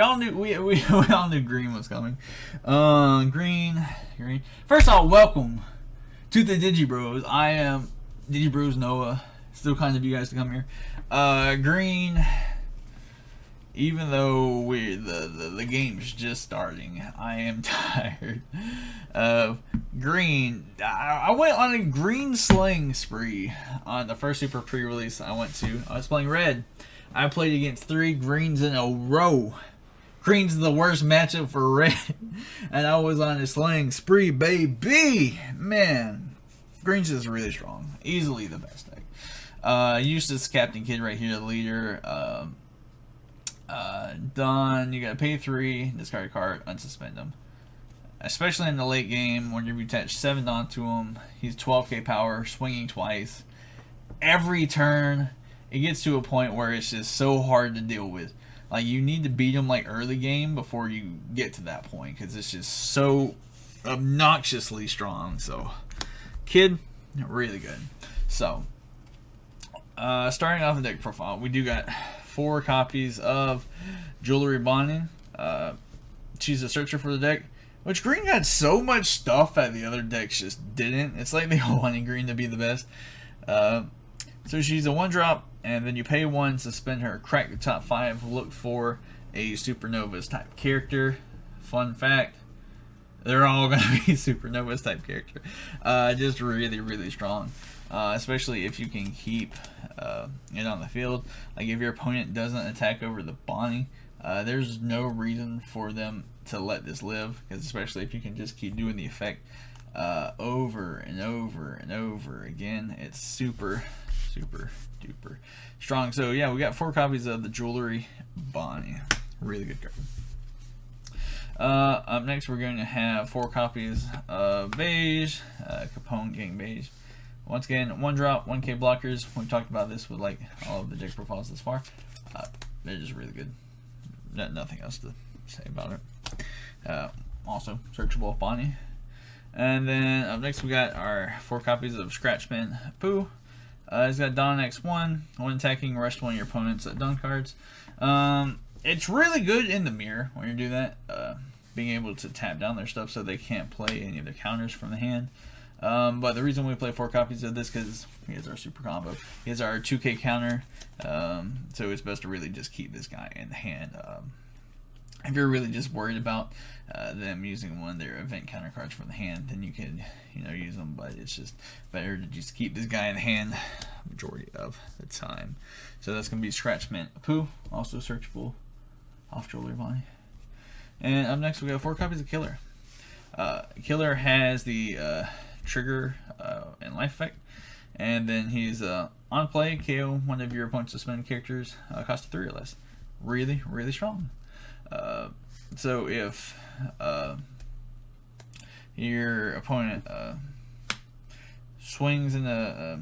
all knew we all knew green was coming. Green. First off, welcome to the Digibros. I am Digibros Noah. Still kind of you guys to come here. Green. Even though the game's just starting, I am tired of green. I went on a green slaying spree on the first super pre-release I went to. I was playing red. I played against 3 greens in a row. Green's the worst matchup for red. And I was on a slaying spree, baby. Man, green's just really strong. Easily the best deck. Used this Captain Kid right here, the leader. Done. You gotta pay 3, discard a card, unsuspend him. Especially in the late game, whenever you attach 7 Dawn to him, he's 12k power, swinging twice. Every turn, it gets to a point where it's just so hard to deal with. Like, you need to beat him like early game before you get to that point, because it's just so obnoxiously strong. So, Kid, really good. So, starting off the deck profile, we do got 4 copies of Jewelry Bonnie. She's a searcher for the deck, which green got so much stuff that the other decks just didn't. It's like they all wanted green to be the best. So she's a 1-drop, and then you pay 1, suspend her, crack the top 5, look for a Supernovas type character. Fun fact, they're all going to be Supernovas type character. Just really, really strong. Especially if you can keep it on the field. Like if your opponent doesn't attack over the Bonnie, there's no reason for them to let this live, because especially if you can just keep doing the effect over and over and over again, it's super duper strong. So yeah, we got 4 copies of the Jewelry Bonnie. Really good card. Up next, we're going to have 4 copies of Beige, Capone Gang Beige. Once again, 1-drop, 1k blockers. We've talked about this with like all of the deck profiles thus far. They're just really good. Nothing else to say about it. Also, searchable Bonnie. And then up next, we got our 4 copies of Scratchman Pooh. He's got Dawn X1. When attacking, rest 1 of your opponent's Dawn cards. It's really good in the mirror when you do that. Being able to tap down their stuff so they can't play any of their counters from the hand. But the reason we play 4 copies of this, because he has our super combo. He has our 2k counter, so it's best to really just keep this guy in the hand. If you're really just worried about them using one of their event counter cards from the hand, then you can, use them. But it's just better to just keep this guy in the hand majority of the time. So that's gonna be Scratchman Pooh, also searchable off Jewelry Bonnie. And up next, we got 4 copies of Killer. Killer has the trigger and life effect, and then he's on play, KO one of your opponent's suspended characters, cost 3 or less. Really, really strong. So if your opponent swings in a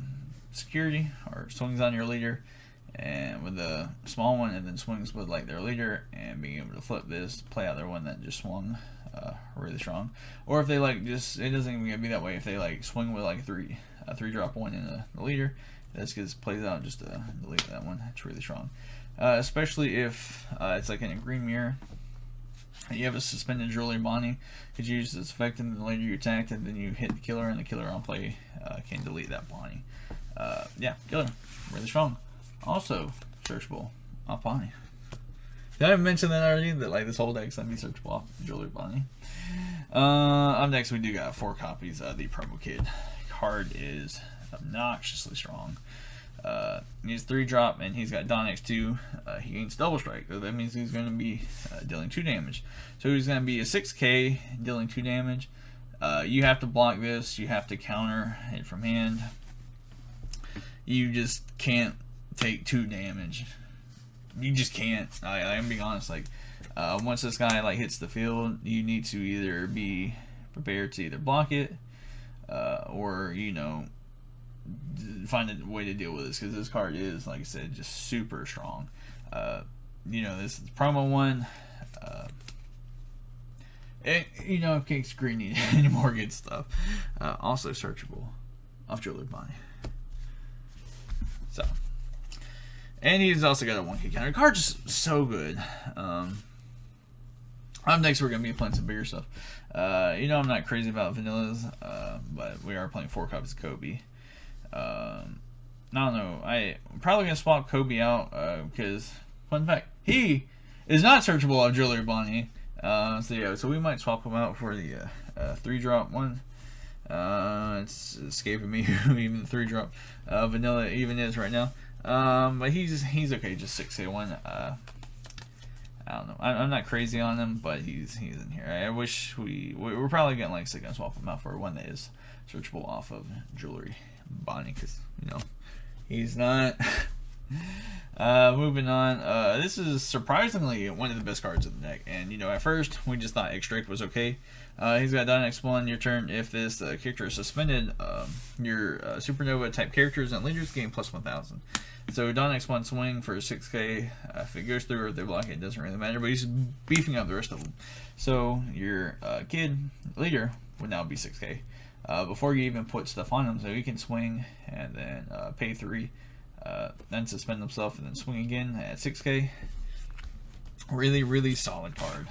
security or swings on your leader and with a small one, and then swings with like their leader, and being able to flip this, play out their one that just swung, really strong. Or if they like just, it doesn't even gotta be that way, if they like swing with like a 3-drop one in the leader, this gets plays out just to delete that one. It's really strong. Especially if it's like in a green mirror, you have a suspended Jewelry Bonnie, could use this effect, and then later you attack, and then you hit the killer, and the killer on play can delete that Bonnie. Yeah, Killer, really strong. Also searchable off Bonnie. Did I mention that already? That like this whole deck's gonna be searchable off Jewelry Bonnie. Up next, we do got 4 copies of the Promo Kid. Card is obnoxiously strong. He's 3-drop, and he's got Dawn X2. He gains double strike, so that means he's going to be dealing 2 damage. So he's going to be a 6k dealing 2 damage. You have to block this. You have to counter it from hand. You just can't take 2 damage. You just can't. I'm being honest. Like once this guy like hits the field, you need to either be prepared to either block it, or find a way to deal with this, because this card is, like I said, just super strong. This is promo one. In case Green needs any more good stuff. Also searchable off Jewelry Bonnie. So, and he's also got a 1k counter. The card's just so good. Up next, we're going to be playing some bigger stuff. You know, I'm not crazy about vanillas, but we are playing 4 copies of Kobe. I don't know. I'm probably going to swap Kobe out because, fun fact, he is not searchable off Jewelry Bonnie. So yeah, so we might swap him out for the 3-drop one. It's escaping me who even the 3-drop vanilla even is right now. But he's okay, just 6A1. I don't know. I'm not crazy on him, but he's in here. I wish we're probably getting like gonna swap him out for one that is searchable off of Jewelry Bonnie, because you know he's not. Moving on. This is surprisingly one of the best cards in the deck, and you know at first we just thought Extract was okay. He's got Dynex 1. Your turn. If this character is suspended, your Supernova type characters and leaders gain plus 1,000. So Dynex 1 swing for 6k. If it goes through or they block it, doesn't really matter. But he's beefing up the rest of them. So your kid leader would now be 6k. Before you even put stuff on him, so he can swing and then pay 3, then suspend himself and then swing again at 6k. Really, really solid card.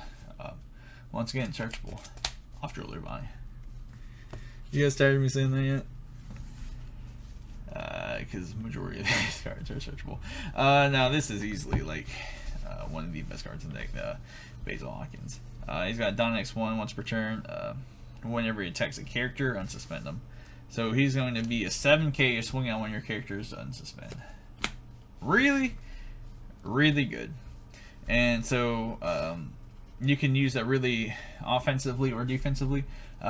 Once again, searchable off Jewelry Bonnie. You guys tired of me saying that yet? Because majority of these cards are searchable. Now this is easily like one of the best cards in the deck, Basil Hawkins. He's got Dynex 1 once per turn. Whenever he attacks a character, unsuspend him. So he's going to be a 7k swing on one of your characters to unsuspend. Really, really good. And so you can use that really offensively or defensively.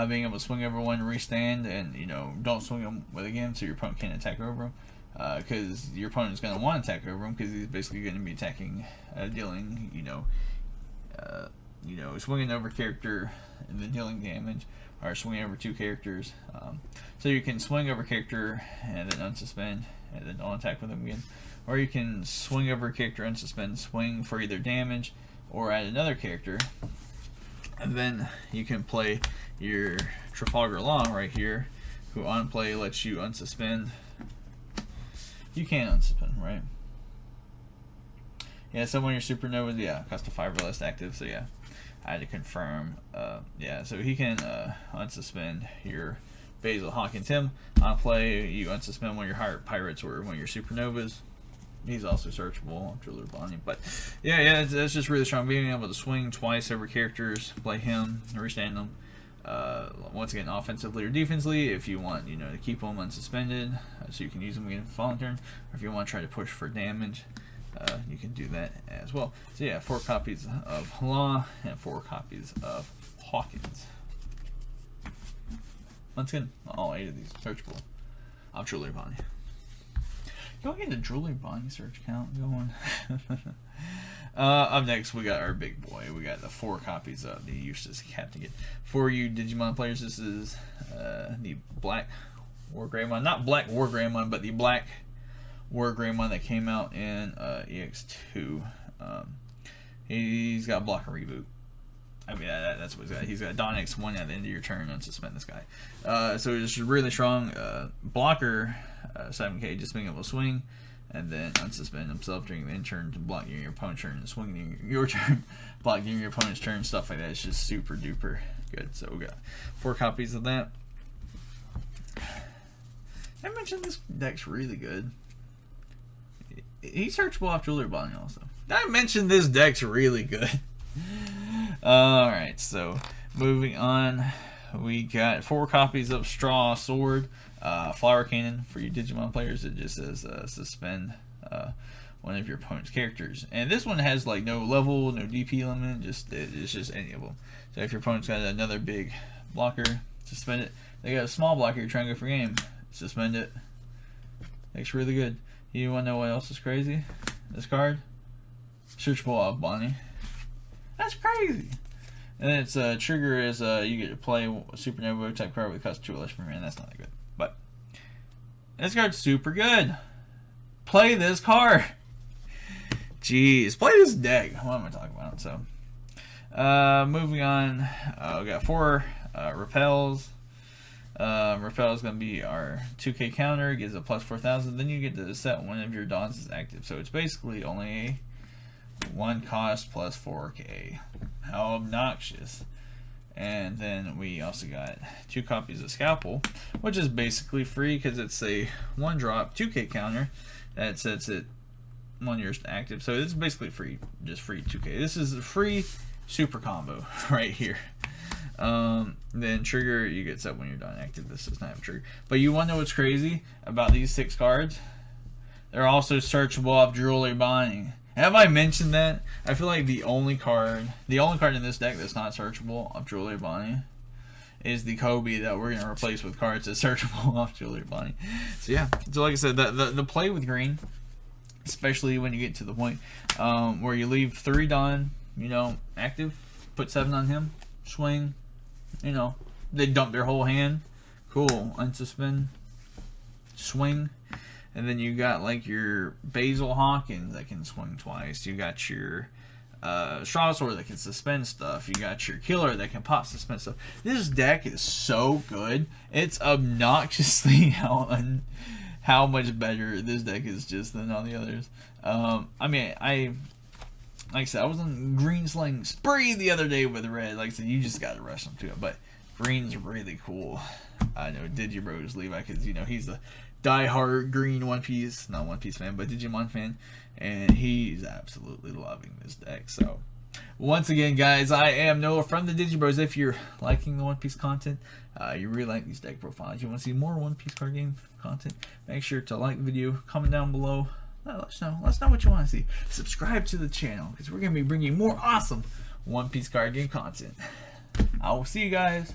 Being able to swing over one, restand, and you know don't swing him with again, so your opponent can't attack over him. Because your opponent's going to want to attack over him because he's basically going to be attacking, dealing, swinging over character and then dealing damage, or swinging over 2 characters. So you can swing over character and then unsuspend and then don't attack with him again, or you can swing over character, unsuspend, swing for either damage or add another character, and then you can play your Trafalgar Law right here, who on play lets you unsuspend. You can unsuspend, right? Yeah, so when your Supernovas, yeah, cost a 5 or less active, so yeah, I had to confirm. Yeah, so he can unsuspend your Basil Hawkins. Him on play, you unsuspend one of your Heart Pirates or one of your Supernovas. He's also searchable, Jewelry Bonnie. But yeah, it's just really strong. Being able to swing twice over characters, play him, restand them. Once again, offensively or defensively, if you want, to keep them unsuspended, so you can use them again for following turn, or if you want to try to push for damage, you can do that as well. So yeah, 4 copies of Law and 4 copies of Hawkins. Once again, all 8 of these searchable off Jewelry Bonnie. Can we get a Jewelry Bonnie search count going? Up next, we got our big boy. We got the 4 copies of the Eustace Captain. For you Digimon players, this is the Black War Greymon. Not Black War Greymon, but the Black War Greymon that came out in EX2. He's got Block and Reboot. I mean, that's what he's got. He's got Dynex 1 at the end of your turn and suspend this guy. So he's just really strong. Blocker, 7k, just being able to swing, and then unsuspend himself during the end turn to block your opponent's turn, and swing during your turn, block during your opponent's turn, stuff like that. It's just super duper good. So we got 4 copies of that. I mentioned this deck's really good. He's searchable off Jewelry Bonnie also. I mentioned this deck's really good. Alright, so moving on, we got 4 copies of Straw Sword, Flower Cannon. For you Digimon players, it just says suspend one of your opponent's characters. And this one has like no level, no DP limit, it's just any of them. So if your opponent's got another big blocker, suspend it. They got a small blocker, you're trying to go for game, suspend it. Looks really good. You want to know what else is crazy? This card, searchable off Bonnie. That's crazy. And then its trigger is you get to play a Supernova type card with cost 2 or less per mana. That's not that good. But this card's super good. Play this card. Jeez, play this deck. What am I talking about? So, moving on, we got 4 repels. Repel is going to be our 2k counter, gives a plus 4,000. Then you get to set one of your dons as active. So it's basically only 1 cost plus 4K. How obnoxious. And then we also got 2 copies of Scalpel, which is basically free because it's a 1-drop 2K counter that sets it 1 year active. So it's basically free, just free 2K. This is a free super combo right here. Then trigger, you get set when you're done active. This does not have trigger. But you want to know what's crazy about these 6 cards? They're also searchable off Jewelry Bonding. Have I mentioned that? I feel like the only card in this deck that's not searchable off Jewelry Bonding is the Kobe that we're gonna replace with cards that's searchable off Jewelry Bonding. So yeah, so like I said, the play with green, especially when you get to the point where you leave 3 Don, you know, active, put 7 on him, swing, you know, they dump their whole hand, cool, unsuspend, swing. And then you got like your Basil Hawkins that can swing twice. You got your Strasor that can suspend stuff. You got your Killer that can pop suspend stuff. This deck is so good. It's obnoxiously how much better this deck is just than all the others. I mean, like I said, I was on green sling spree the other day with red. Like I said, you just gotta rush them to it. But green's really cool. I know Digibros Levi, because you know he's a die-hard green not One Piece fan, but Digimon fan, and he's absolutely loving this deck. So once again, guys, I am Noah from the Digibros. If you're liking the One Piece content, you really like these deck profiles, you want to see more One Piece card game content, make sure to like the video, comment down below, let us know what you want to see. Subscribe to the channel, because we're going to be bringing more awesome One Piece card game content. I will see you guys